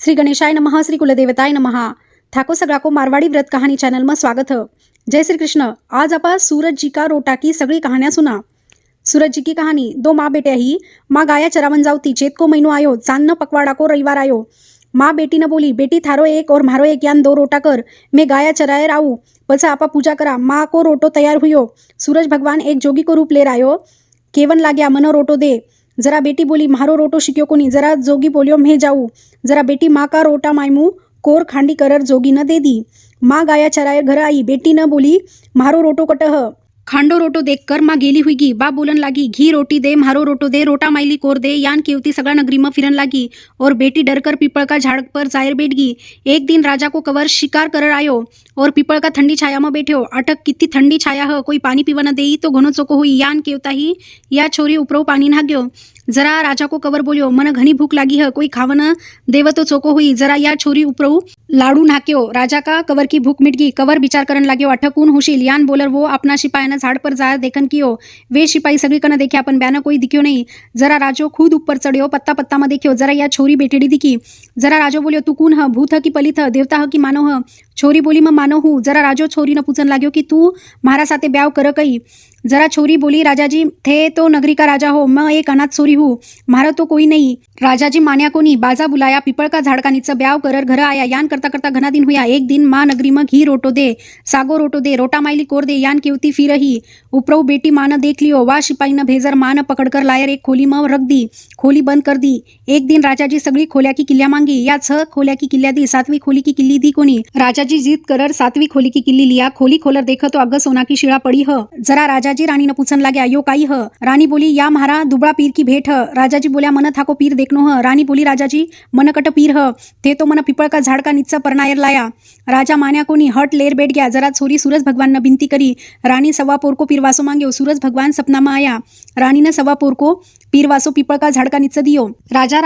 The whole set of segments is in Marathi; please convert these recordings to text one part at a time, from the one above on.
श्री गणेशाय नमः, श्री कुलदेवताय नमः। ठाकुर सगड़ा को मारवाड़ी व्रत कहानी चैनल में स्वागत है। जय श्री कृष्ण। आज आप सूरज जी का रोटा की सगड़ी कहानियां सुना। सूरज जी की कहानी। दो माँ बेटे ही। माँ गाया चरावन जावती। चेत को महीनो आयो, चांद न पकवाड़ा को रविवार आयो। माँ बेटी ने बोली, बेटी थारो एक और मारो एक यान दो रोटा कर, मैं गाया चराए आऊ, पछा आपा पूजा करा। माँ को रोटो तैयार हुयो। सूरज भगवान एक जोगी को रूप ले आयो। केवन लाग्या, मनो रोटो दे। जरा बेटी बोली, मारो रोटो शिक्यो को नहीं। जरा जोगी बोलियो, मैं जाऊँ। जरा बेटी माँ का रोटा मायमू कोर खांडी करर जोगी न दे दी। माँ गाया चराए घर आई। बेटी न बोली, मारो रोटो कटह। खांडो रोटो देखकर माँ गेली हुई गी। बाप बोलन लागी, घी रोटी दे, मारो रोटो दे, रोटा माइली कोर दे। यान केवती सगड़ा नगरी में फिरन लागी और बेटी डरकर पीपल का झाड़ पर जायर बैठ गई। एक दिन राजा को कवर शिकार कर आयो और पीपल का ठंडी छाया में बैठ्यो। अटक कितनी ठंडी छाया है, कोई पानी पीवा न देई तो घणो चोको हुई। यान केवता ही या छोरी उपरो पानी नाग्यो। जरा राजा को कवर बोलियो, मन घनी भूख लागी है, कोई खावन देव तो चोको हुई। जरा या छोरी उपरो लाडू नाक्यो। राजा का कवर की भूख मिट गई। कवर विचार करन लाग्यो, अठकून हुशील। यान बोलर वो अपना सिपाही न झाड़ पर जाया देखन कियो। वे सिपाही सगळी कन देखे, अपन ब्यान कोई दिख्यो नहीं। जरा राजो खुद ऊपर चढ़ियो, पत्ता पत्ता में देखियो। जरा या छोरी बेटेड़ी दिखी। जरा राजो बोलियो, तू कौन है, भूत है कि पलित है, देवता है कि मानो है। छोरी बोली, मैं मानो हूँ। जरा राजो छोरी ने पूछन लाग्यो कि तू मारा साथे ब्याव कर कई। जरा छोरी बोली, राजा जी थे तो नगरी का राजा हो, मैं एक अनाथ छोरी हूँ, मारा तो कोई नहीं। राजा जी मान्या को नहीं। बाजा बुलाया, पीपल का झाड़ का नीचे ब्याव करर घर आया। यान करता करता घना दिन हुआ। एक दिन माँ नगरी में घी रोटो दे, सागो रोटो दे, रोटा माइली कोर दे। यान केवती फिर रही। उपरो बेटी माँ न देख लियो। वाह सिपाही न भेजर माँ न पकड़कर लायर एक खोली में रख दी। खोली बंद कर दी। एक दिन राजा जी सगड़ी खोलिया की किल्लिया मांगी। या 6 खोलिया की किल्लिया दी, 7वीं खोली की किल्ली दी कोनी। राजा जी जीत करर 7वीं खोली की किल्ली लिया। खोली खोलर देखो तो अग सोना की शिड़ा पड़ी है। जरा राजा जी रानी ने पूछन लाग्या, यो काई है। रानी बोली, या म्हारा दुबड़ा पीर की भेंट है। राजा जी बोलिया, मन थाको पीर देखनो है। रानी बोली, राजा जी मन कट पीर है, थे तो मन पीपल का झाड़ का नीचा परनायर लाया। राजा मान्या को नहीं, हट लेर बैठ गया। जरा छोरी सूरज भगवान ने बिनती करी। रानी सवा पोर को पीरवासो मांग्यो। सूरज भगवान सपना में आया। रानी ने सवा पोर को पीरवासो पीपल का झाड़ का नीचा दियो। राजा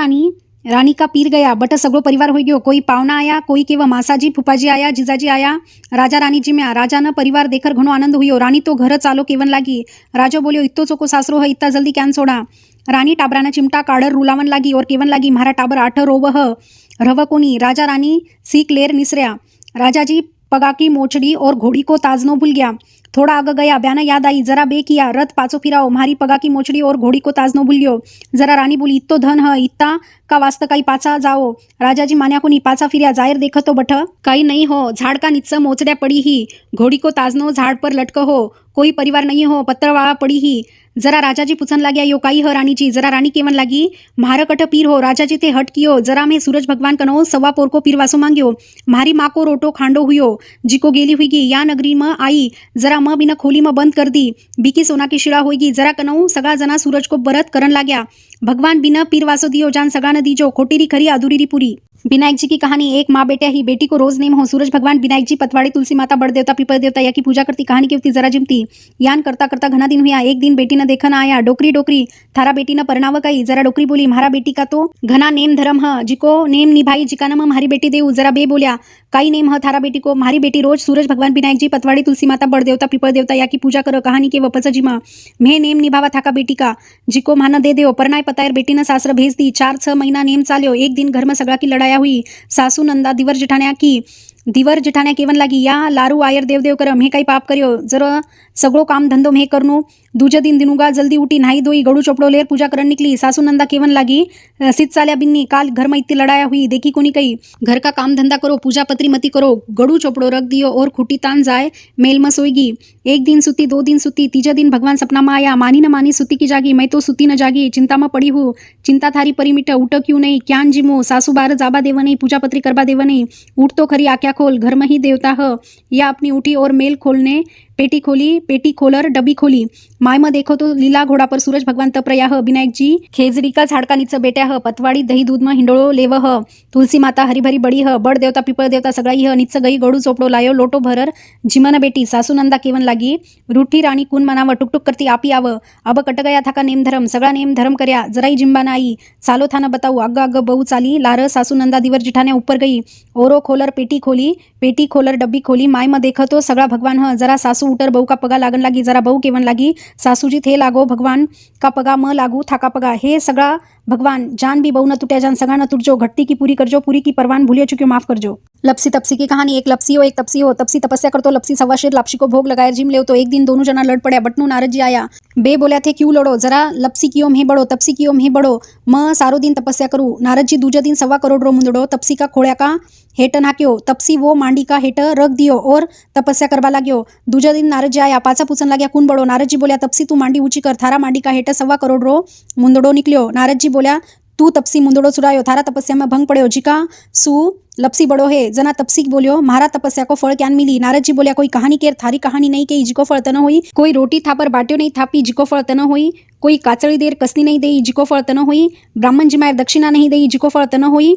रानी का पीर गया, बट सगळो परिवार हो गयो। कोई पावना आया, कोई केवा मासाजी फूफाजी आया, जीजाजी आया। राजा रानी जी में राजा न परिवार देखकर घणो आनंद हुयो। रानी तो घर चालो केवन लागी। राजो बोलियो, इत्तो चोको सासरो है, इत्ता जल्दी क्यान सोडा। रानी टाबराना चिमटा काढर रुलावन लागी और केवन लागी, म्हारा टाबर 8 रोव ह, रव कोनी। राजा रानी सीख लेर निसर्या। राजा जी पगा की मोचड़ी और घोड़ी को ताजनो भूल गया। थोड़ा आगे गया, ब्याना याद आई। जरा बे किया, रथ पाछो फिराओ, मारी पगा की मोचड़ी और घोड़ी को ताजनो भूल गयो। जरा रानी बोली, इत्तो धन है, इत्ता का वास्ता काई पाछा जाओ। राजा जी मान्या को नहीं। पाछा फिरिया। जाहिर देखो तो बठ काई नहीं हो। झाड़ का नीचे मोचड़िया पड़ी ही। घोड़ी को ताजनो झाड़ पर लटको हो। कोई परिवार नहीं हो, पत्थरवाड़ा पड़ी ही। जरा राजा जी पूछन लाग्या, यो काई है रानी जी। जरा रानी केवन लागी, म्हारा कट पीर हो। राजा जी ते हट कियो। जरा मैं सूरज भगवान कनो सवा पोर को पीरवासो मांग्यो। मारी माँ को रोटो खांडो हुयो, जिको गेली हुई गी। या नगरी में आई। जरा माँ बिना खोली में बंद कर दी। बिकी सोना की शिड़ा होगी। जरा कनऊ सगा जना सूरज को बरत करन लाग्या। भगवान बिना पीरवासो दियो, जान सगा न दीजो, खोटीरी खरी अधूरी री पूरी। विनायक जी की कहानी। एक माँ बेटे ही। बेटी को रोज नेम हो। सूरज भगवान, विनायक जी, पतवाड़ी, तुलसी माता, बड़ देवता, पीपल देवता या की पूजा करती। कहानी की जरा जिमती। यान करता करता घना दिन हुआ। एक दिन बेटी ने देखन आया। डोकरी डोकरी, थारा बेटी ने परनाव कई। जरा डोकरी बोली, म्हारा बेटी का तो घना नेम धर्म है, जिको नेम निभाई जिका नाम म्हारी बेटी देऊ। जरा बे बोलिया, काई नेम है थारा बेटी को। म्हारी बेटी रोज सूरज भगवान, विनायक जी, पतवाड़ी, तुलसी माता, बड़ देवता, पीपल देवता या की पूजा करो। कहानी के वपस जी माँ, मैं नेम निभावा थाका बेटी का, जिको म्हाना दे दो। परनाय पतायर बेटी ने सासर भेज दी। 4-6 महीना नेम चाल्यो। एक दिन घर में सगड़ा की लड़ाया हुई। सासू नंदा दिवर जिठाण्या की। दिवर जिठाण्या केवन लागी, या लारू आयर देव देव कर, मैं कई पाप करियो। जरा सगळो काम धंधो मैं करनो। दूजे दिन दिनुगा जल्दी उठी, नहाई धोई, गड़ू चोपड़ो लेर पूजा करन निकली। सासू नंदा केवन लागी, सित चाल्या बिन्नी, काल घर में इतनी लड़ाया हुई, देखी कोनी कही। घर का काम धंधा करो, पूजा पत्री मती करो। गड़ू चोपड़ो रख दियो और खुटी तान जाए, मेल में सोएगी। एक दिन सुती, 2 दिन सुती, तीजे दिन भगवान सपना में आया। मानी न मानी सुती की जागी, मैं तो सुती न जागी, चिंता में पड़ी हूँ। चिंता थारी परी मिट, उठ क्यों नहीं, क्यान जिमो। सासू बार जाबा देव नहीं, पूजा पत्री करवा देव नहीं। उठ तो खरी, आक्या खोल, घर में ही देवता है। या अपनी उठी और मेल खोलने पेटी खोली, पेटी खोलर डब्बी खोली। माय में देखो तो लीला घोड़ा पर सूरज भगवान तप रहा है। विनायक जी खेजड़ी का झाड़ का नीचे बैठा है। पतवाड़ी दही दूध में हिंडोळो लेव है। तुलसी माता हरी भरी बड़ी है। बड़ देवता पीपल देवता सगळाई है। नीचे गई, गड़ू चोपड़ो लायो, लोटो भरर जिमन बेटी। सासू नंदा केवन लागी, रूठी रानी कुन मनाव, टुक टुक करती आपी आव। अब कट गया था का नेम धर्म, सगळा नेम धर्म कर्या। जराई जिम्बा न आई। चालो थाना बताऊ, अग्ग अग्ग बहु चाली। लार सासू नंदा दिवर जिठाने ऊपर गई। ओरो खोलर पेटी खोली, पेटी खोलर डब्बी खोली। माय में देखो तो सगळा भगवान है। जरा सासू सासू उटर बहू का पगा लागन लागी, जरा बहू केवन लागी सासूजी थे लागो भगवान का पगा म लागू थाका पगा। हे सगळा भगवान जान भी बहू न टूटे जान सगा न टूटजो, घटती की पूरी करजो, पूरी की परवान भूलियो चुकियो माफ करजो। लपसी तपसी की कहानी। एक लपसी हो एक तपसी हो। तपसी तपस्या करतो, लपसी सवा शेर लापसी को भोग लगाया जिम ले तो एक दिन दोनों जना लड़ पड़े। बटनू नारद जी आया, बे बोल्या थे क्यों लड़ो, जरा लपसी की ओम ही बड़ो, तपसी की ओम ही बड़ो, म सारो दिन तपस्या करू। नारद जी दूजे दिन 1.25 करोड़ रो मुंदड़ो तपसी का खोड़्या का हेट नाक्यो। तपसी वो मांडी का हेट रख दियो और तपस्या करवा लाग्यो। दूजे दिन नारद जी आया, पाचा पूछन लाग्या कौन बड़ो। नारद जी बोल्या तपसी तू मांडी ऊंची कर, थारा मांडी का हेट 1.25 करोड़ रो मुंदड़ो निकलियो। नारद जी बोल्या तू तपसी मुंदड़ो चुरायो, थारा तपस्या में भंग पड़्यो, जिका सु लपसी बड़ो है। जना तपसी बोलियो महारा तपस्या को फल क्यान मिली। नारद जी बोलिया कोई कहानी केर, थारी कहानी नहीं कही जिको फल तन हुई, कोई रोटी था पर बाट्यो नहीं थापी जिको फल तन हुई, कोई काचड़ी देर कसनी नहीं देई जिको फल तन हुई, ब्राह्मण जी मायर दक्षिणा नहीं देई जिको फल तन हुई,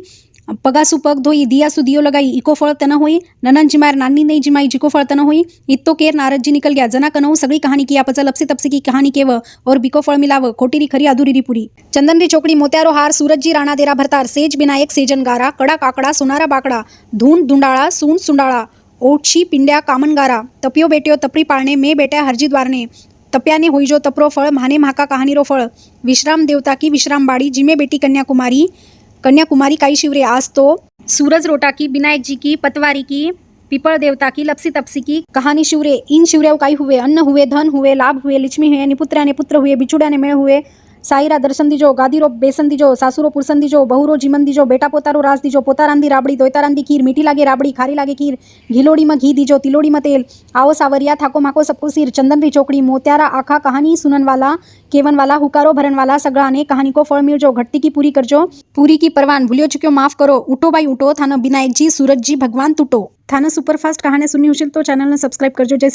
पगासु पग धोई दिया सु दियो लगाई इको फल तन हुई, ननन जी मायर नानी नहीं जिमाई जिको फल तन हुई। इतो केर नारद जी निकल गया। जना कनहु सगड़ी कहानी की आपचा लपसी तपसी की कहानी केव और बिको फल मिलाव, खोटी री खरी अधूरी री पूरी। चंदन री चौकड़ी मोत्यारो हार, सूरज जी राणा देरा भरतार, सेज विनायक सेजन गारा, कडा काकड़ा सोनारा बाकड़ा, धून धुंडाळा सून सुंडाळा, ओटशी पिंड्या कामनगारा, तपियो बेटियो तपरी पाळणे, मे बेट्या हरजी द्वारणे, तप्याने होई जो तपरो फळ, म्हाने म्हाका कहानी रो फळ, विश्राम देवता की विश्राम बाड़ी, जिमे बेटी कन्याकुमारी काई शिवरे। आज तो सूरज रोटा की, विनायक जी की, पतवारी की, पीपल देवता की, लपसी तपसी की कहानी शिवरे। इन शिवरेव काई हुए, अन्न हुए, धन हुए, लाभ हुए, लिक्ष्मी हुए, निपुत्र्याने पुत्र हुए, बिछुड्याने मेळ हुए, साईरा दर्शन दीजो, गादीरो बेसन दीजो, सासुरो पुरसन दीजो, बहुरो जीवन दीजो, बेटा पोतारो रास दीजो, पोता रांदी राबड़ी, दोयता रांदी खीर, मीठी लागे राबड़ी, खारी लागे खीर, घिलोड़ी में घी दीजो, तिलोड़ी में तेल, आओ सावरिया थाको माको सबको सिर। चंदन री चौकड़ी मोत्यारा आखा कहानी सुनन वाला, केवन वाला, हुकारो भरन वाला, सगड़ा ने कहानी को फल मिलजो, घटती की पूरी करजो, पूरी की परवान भूलियो चुक्यो माफ करो। उठो भाई उठो, थाना विनायक जी सूरज जी भगवान टूटो। थाना सुपरफास्ट कहानी सुननी उचित तो चैनल ने सब्सक्राइब करजो। जय